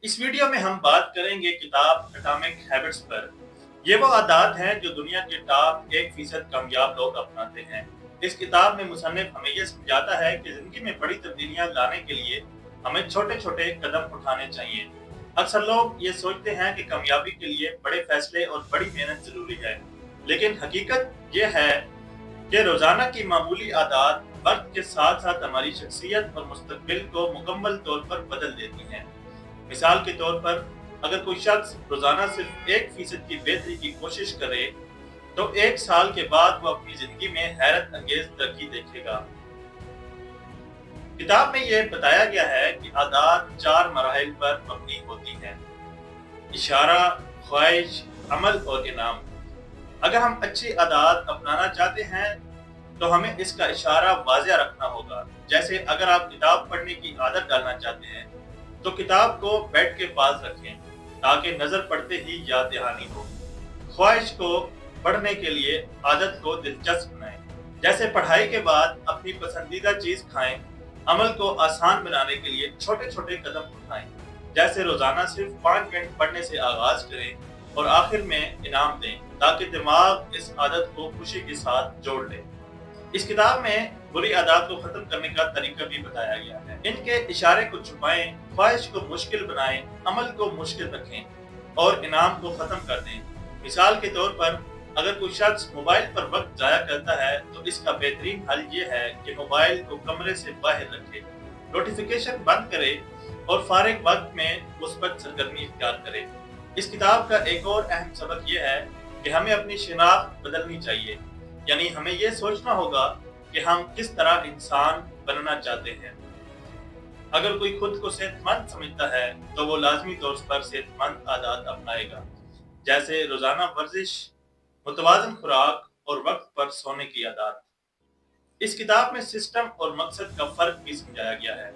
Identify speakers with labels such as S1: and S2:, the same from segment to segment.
S1: इस वीडियो में हम बात करेंगे किताब एटॉमिक हैबिट्स पर। ये वो आदत हैं जो दुनिया के टॉप 1% कामयाब लोग अपनाते हैं। इस किताब में मुसन्निफ हमें ये समझाता है कि जिंदगी में बड़ी तब्दीलियां लाने के लिए हमें छोटे-छोटे कदम उठाने चाहिए। अक्सर लोग ये सोचते हैं कि कामयाबी के लिए बड़े फैसले और बड़ी मेहनत जरूरी है, लेकिन हकीकत ये है कि रोजाना की मामूली आदत वक्त के साथ साथ हमारी शख्सियत और मुस्तकबिल को मुकम्मल तौर पर बदल देती हैं। मिसाल के तौर पर अगर कोई शख्स रोजाना सिर्फ 1% की बेहतरी की कोशिश करे तो 1 साल के बाद वो अपनी जिंदगी में हैरत अंगेज तरक्की देखेगा। किताब में ये बताया गया है कि आदत 4 मराहिल पर मबनी होती है: इशारा, ख्वाहिश, अमल और इनाम। अगर हम अच्छी आदत अपनाना चाहते हैं तो हमें इसका इशारा वाज़ेह रखना होगा। जैसे अगर आप किताब पढ़ने की आदत डालना चाहते हैं तो किताब को बेड के पास रखें ताकि नजर पड़ते ही याद दहानी हो। ख्वाहिश को पढ़ने के लिए आदत को दिलचस्प बनाएं, जैसे पढ़ाई के बाद अपनी पसंदीदा चीज खाएं। अमल को आसान बनाने के लिए छोटे छोटे कदम उठाएं, जैसे रोजाना सिर्फ 5 मिनट पढ़ने से आगाज करें और आखिर में इनाम दें ताकि दिमाग इस आदत को खुशी के साथ जोड़ ले। इस किताब में बुरी आदत को खत्म करने का तरीका भी बताया गया है। इनके इशारे को छुपाएं, ख्वाहिश को मुश्किल बनाएं, अमल को मुश्किल रखें और इनाम को खत्म कर दें। मिसाल के तौर पर अगर कोई शख्स मोबाइल पर वक्त जाया करता है तो इसका बेहतरीन हल ये है कि मोबाइल को कमरे से बाहर रखे, नोटिफिकेशन बंद करे और फारिग वक्त में मुस्बत सरगर्मी इख्तियार करे। इस किताब का एक और अहम सबक यह है कि हमें अपनी शिनाख्त बदलनी चाहिए, यानी हमें ये सोचना होगा कि हम किस तरह इंसान बनना चाहते हैं। अगर कोई खुद को सेहतमंद समझता है तो वो लाजमी तौर पर सेहतमंद आदत अपनाएगा, जैसे रोजाना वर्जिश, मुतवाज़न खुराक और वक्त पर सोने की आदत। इस किताब में सिस्टम और मकसद का फर्क भी समझाया गया है।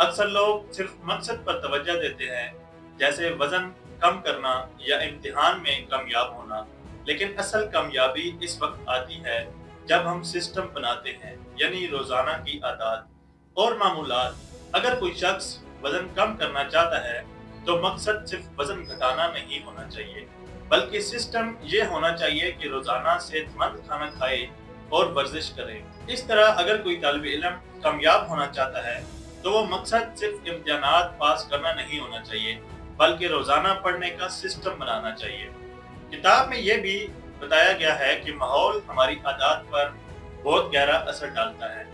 S1: अक्सर लोग सिर्फ मकसद पर तवज्जो देते हैं, जैसे वजन कम करना या इम्तिहान में कामयाब होना, लेकिन असल कामयाबी इस वक्त आती है जब हम सिस्टम बनाते हैं, यानी रोजाना की आदत और मामूलात। अगर कोई शख्स वजन कम करना चाहता है तो मकसद सिर्फ वजन घटाना नहीं होना चाहिए, बल्कि सिस्टम ये होना चाहिए कि रोजाना सेहतमंद खाना खाए और वर्जिश करे। इस तरह अगर कोई तालिब इल्म कामयाब होना चाहता है तो वो मकसद सिर्फ इम्तिहानात पास करना नहीं होना चाहिए, बल्कि रोजाना पढ़ने का सिस्टम बनाना चाहिए। किताब में यह भी बताया गया है कि माहौल हमारी आदत पर बहुत गहरा असर डालता है।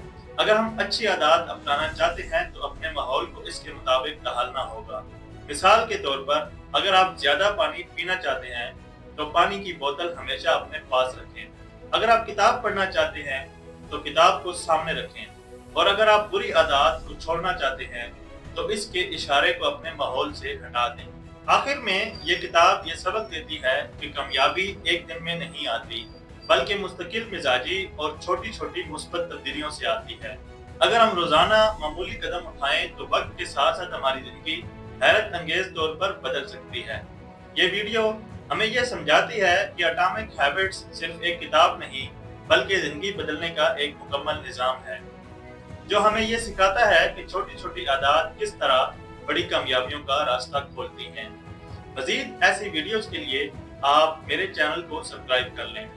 S1: अगर हम अच्छी आदत अपनाना चाहते हैं तो अपने माहौल को इसके मुताबिक ढालना होगा। मिसाल के तौर पर अगर आप ज्यादा पानी पीना चाहते हैं तो पानी की बोतल हमेशा अपने पास रखें। अगर आप किताब पढ़ना चाहते हैं तो किताब को सामने रखें, और अगर आप बुरी आदत को छोड़ना चाहते हैं तो इसके इशारे को अपने माहौल से हटा दें। आखिर में ये किताब ये सबक देती है कि कामयाबी एक दिन में नहीं आती, बल्कि मुस्तकिल मिजाजी और छोटी छोटी मुस्बत तब्दीलियों से आती है। अगर हम रोजाना मामूली कदम उठाएं तो वक्त के साथ साथ हमारी जिंदगी हैरत अंगेज तौर पर बदल सकती है। ये वीडियो हमें यह समझाती है कि एटॉमिक हैबिट्स सिर्फ एक किताब नहीं, बल्कि जिंदगी बदलने का एक मुकम्मल निजाम है, जो हमें ये सिखाता है कि छोटी छोटी आदत किस तरह बड़ी कामयाबियों का रास्ता खोलती हैं। मजीद ऐसी वीडियोस के लिए आप मेरे चैनल को सब्सक्राइब कर लें।